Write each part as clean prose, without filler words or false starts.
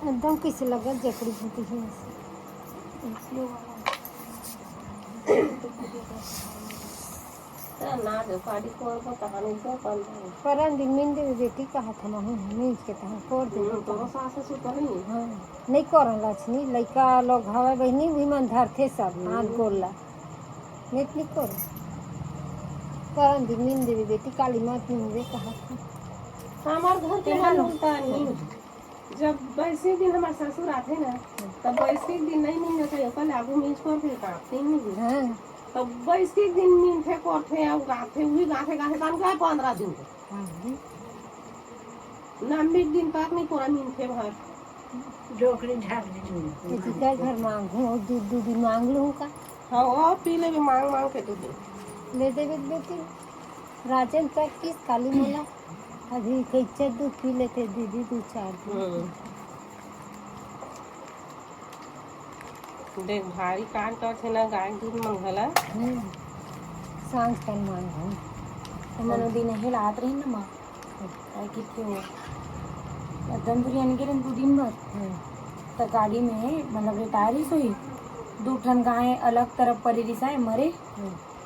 एकदम कैसे लगा जकड़ी होती है परन दिन मीन देवी बेटी कहा था मीन के तहाँ कोर दे हाँ नहीं करन लक्ष्मी लड़का लोग हवा बहनी भी मन धरते सब हाथ गोला नेट नहीं कर परन दिन मीन देवी बेटी काली मात मीन कहा था हमारे घर पे हाल होता नहीं जब वैसे दिन हमारे ससुर आते ना तब वैसे दिन नहीं मिलते कल आगू मीन कर के काटते नहीं हाँ तब वैसे दिन मीन थे करते और गाथे हुई गाथे गाथे काम का 15 दिन लंबे दिन तक नहीं पूरा मीन थे भर डोकरी झाड़ दी किसी घर मांगू और दूध मांग लूँ का हाँ और पी ले मांग मांग के दूध ले दे बेटी राजन तक किस काली मोला अभी कैसे दूध पी लेते दीदी 2-4 दिन देख भारी काट कर थे ना गाय दूध मंगला सांझ कर मांगू मनो दिन हिलात रही ना माँ काय कितने हो एकदम बिरयानी के दो दिन भर तो गाड़ी में मतलब रिटायर ही सोई 2 ठन गाय अलग तरफ पड़ी रिसाए मरे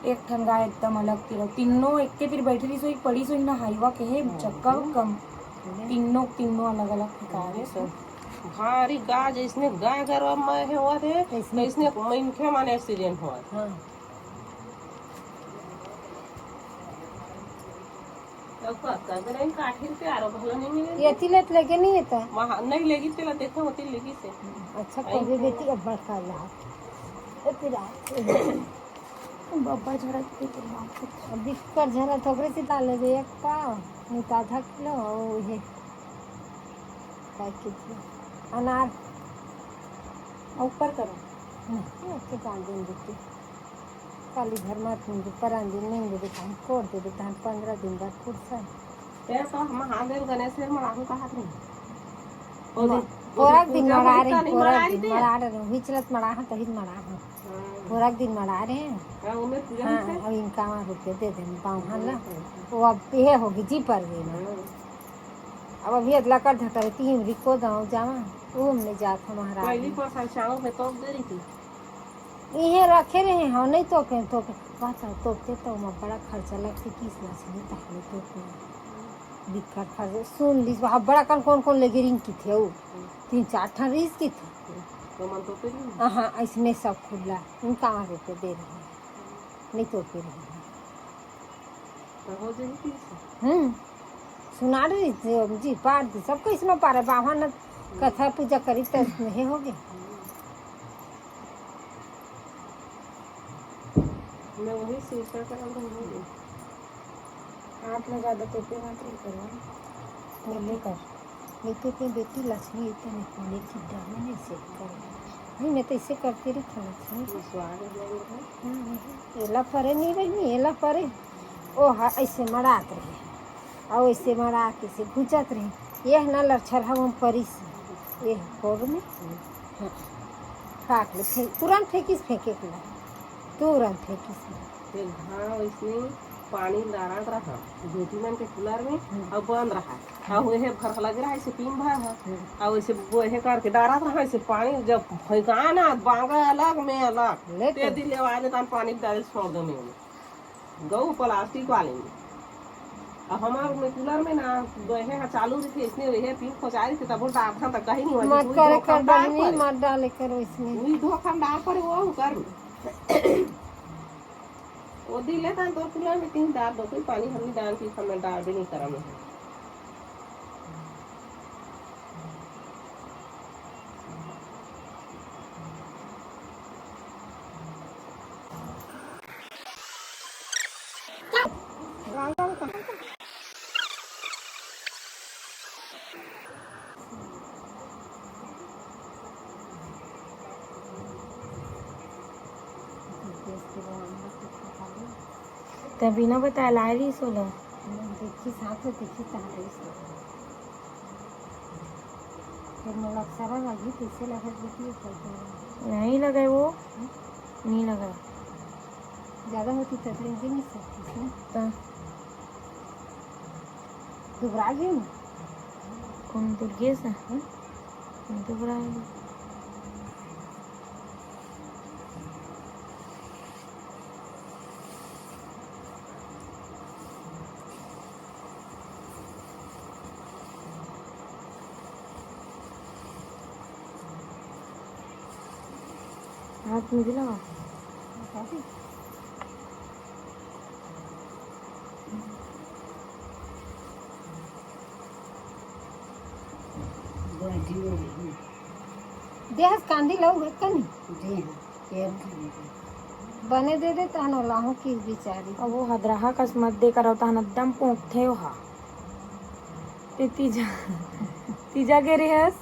1 ठन गाय एकदम अलग तीर तीनों एक के तीर बैठी रही सोई पड़ी सोई ना हाईवा के है चक्का कम तीनों अलग अलग ठिकाने सब भारी गाय जिसने गाय गरवा में है हुआ थे इसने मिनखे माने एक्सीडेंट हुआ हाँ काठिर पे आरो भला नहीं मिले ये तिलत लगे नहीं येता वहाँ नहीं लेगी तेला देखो होती लेगी से अच्छा कभी बेटी अब बड़का ला ए पिरा बब्बर झड़ा के अभी कर झरा थोकरे से डाले दे एक पाव नहीं तो आधा किलो और ये पैकेट अनार ऊपर करो नहीं के डाल दें बेटी काली घर मत मुझे परान दिन नहीं दे हम कोड़ दे देता हम 15 दिन बाद फुर्सत ये तो महादेव गणेश में मराहू कहा नहीं पोराक दिन मरा रहे मरा रहे विचलत मरा तो ही मरा पोराक दिन मरा रहे हैं हाँ अब इनका रुपये दे दें पाँव हाँ वो अब ये होगी जी पर गई ना अब अभी अदला कर धता रही 3 रिको दाऊ जावा वो हमने जात हमारा पहली पर शाम में तो दे रही थी ये रखे रहे हाँ नहीं तो बात तोपते तो मैं बड़ा खर्चा लगती किस मछली पहले तो दिक्कत खर्च सुन लीज वहाँ बड़ा कौन कौन लेके रिंग की थे वो 3-4 ठन रीस की थी हाँ इसमें सब खुला उनका रुपये दे रहे हैं नहीं तो पे रहे सुना रही थी जी पार दी सबको इसमें पारे बाबा न कथा पूजा करी तो नहीं हो गए मैं वही शीशा का हाथ में ज़्यादा टोपे मत करो लेकर नहीं तो अपनी बेटी लक्ष्मी इतने पानी की डालने नहीं से कर नहीं मैं तो इसे करती रही था लक्ष्मी एला परे नहीं रही एला परे ओ हाँ ऐसे मरात रहे और ऐसे मरा के से गुजत रहे यह ना लक्षर हम परी से ये कोर में हाँ फाक ले तुरंत फेंकिस फेंके के ला तुरंत फेंकिस घाव इसमें पानी डारा रहा बेटी मन के कूलर में और बंद रहा और वह भर लग रहा है इसे पीन भर है और इसे वो है करके डारा रहा इसे पानी जब फेंका ना बांगा अलग में अलग ते दिल आवाज तन पानी डाल छोड़ दो में गौ प्लास्टिक वाले में अब हमारे में कूलर में ना वह चालू रही थी इसने वह पीन खोचा रही थी तब वो डाल था कहीं नहीं मत करे कर नहीं मत डाले करो इसमें वही धोखा डाल पर वो कर वो दिले था तो कूलर में 3 डाल दो कोई पानी हमने डाल के हमें डाल भी नहीं करा में तभी ना बताया ला रही सोलह देखी साथ देखी तारे फिर मैं सारा लगी कैसे लगा देखिए नहीं लगाए वो नहीं लगा ज़्यादा होती तो नहीं सकती तो घबरा गई ना कौन दुर्गे से तो बुरा है। हाथ में भी लगा। काफी देहस कांदी लऊ है कनी बने दे दे तानो लाहू की बेचारी अब वो हदराहा कसमत दे कर होता एकदम पोंखते हो हा ते तीजा के रेहस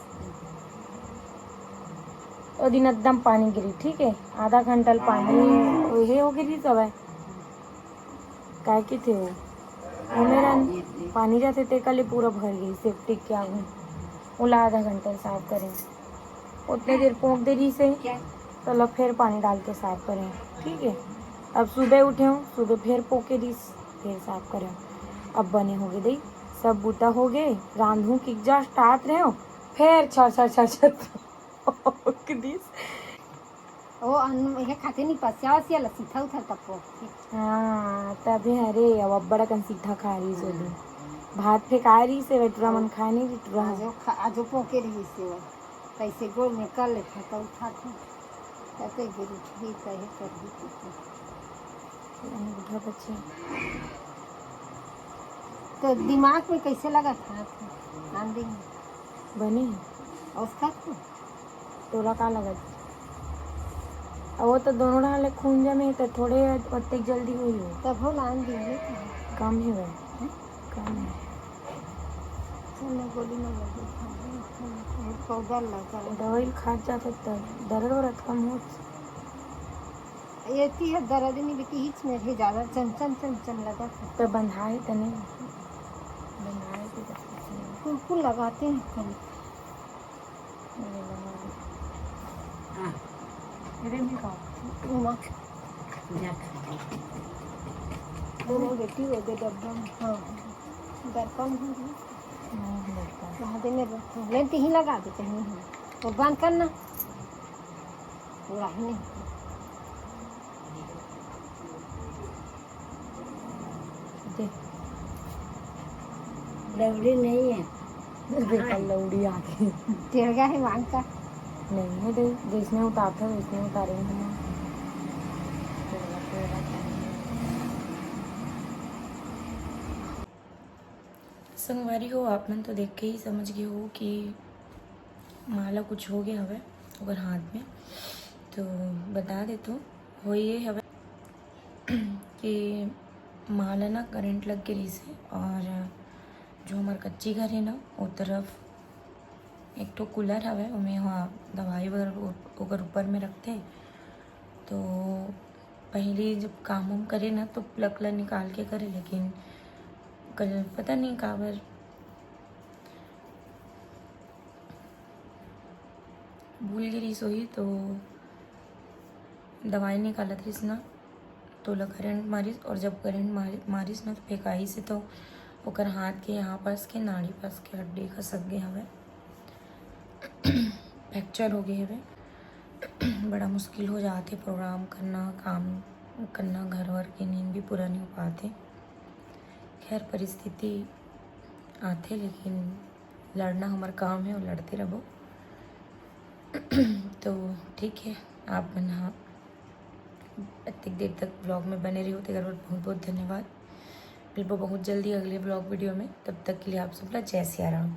ओ दिन एकदम पानी गिरी ठीक है आधा घंटा पानी हे हो गिरी सब है काय की थे वो मेरा पानी जाते ते कल पूरा भर गई सेफ्टी क्या हूँ उला आधा घंटा साफ करें उतने देर पोंख दे रही से तो फिर पानी डाल के साफ करें ठीक है। अब सुबह उठे हूँ सुबह फिर पोके दी फिर साफ करें अब बने हो गए दी सब बूटा हो गए रांधू की जा स्टार्ट रहे हो फिर छर दिस ओ अन्न ये खाते नहीं पस्या से लसीथा उठा तपो हाँ तभी अरे अब बड़ा कन सीधा खा रही सोली भात फेंका रही से वेटुरा मन खा नहीं रिटुरा आजो पोके रही से कैसे गोल में कर ले खाता उठा था तते गिरी थी कहे कर दी बुढ़ा बच्चे तो दिमाग में कैसे लगा था आंधी बनी और उसका तो तोरा का लगत अब वो तो दोनों डाले खून जमे तो थोड़े अत्ते जल्दी हुई हो तब हो लान दी कम है वह कम है चलने गोली में लगी पौधा लगा दवाई खा जाते तब दर्द और कम हो ये थी है दर्द नहीं बिकी हिच में भी ज़्यादा चमचम लगा था तो बंधाए तो नहीं बंधाए तो फूल लगाते हैं कल दोनों बेटी हो गए डब्बा में हाँ दर्पण हो गई वहाँ दे में लेंथ ही लगा देते हैं तो बंद करना पूरा ही नहीं लौड़ी नहीं है लौड़ी आ गई टेढ़ गया है मांग का नहीं है जिसने उतारता है उसने उतारेंगे हम संगवारी हो आप मन तो देख के ही समझ गए हो कि माला कुछ हो गया हवे अगर हाथ में तो बता दे तो हो ये हवे कि माला ना करंट लग गई से और जो हमार कच्ची घर है ना वो तरफ एक तो कूलर हवे उमें वहाँ दवाई वगैरह अगर ऊपर में रखते तो पहले जब काम वाम करे ना तो प्लग निकाल के करे लेकिन कल पता नहीं काबर भूल गई सोई तो दवाई निकाला थी ना तो करंट मारिस और जब करंट मारिस ना तो फेंकाई से तो ओकर हाथ के यहाँ पास के नाड़ी पास के हड्डी खसक गए हवे फ्रैक्चर हो गए हवे बड़ा मुश्किल हो जाते प्रोग्राम करना काम करना घर वर की नींद भी पूरा नहीं हो पाते खैर परिस्थिति आते लेकिन लड़ना हमारा काम है और लड़ते रहो तो ठीक है आप बना इतनी देर तक ब्लॉग में बने रही होते बहुत बहुत धन्यवाद मिलबो बहुत जल्दी अगले ब्लॉग वीडियो में तब तक के लिए आप सब जय सिया राम।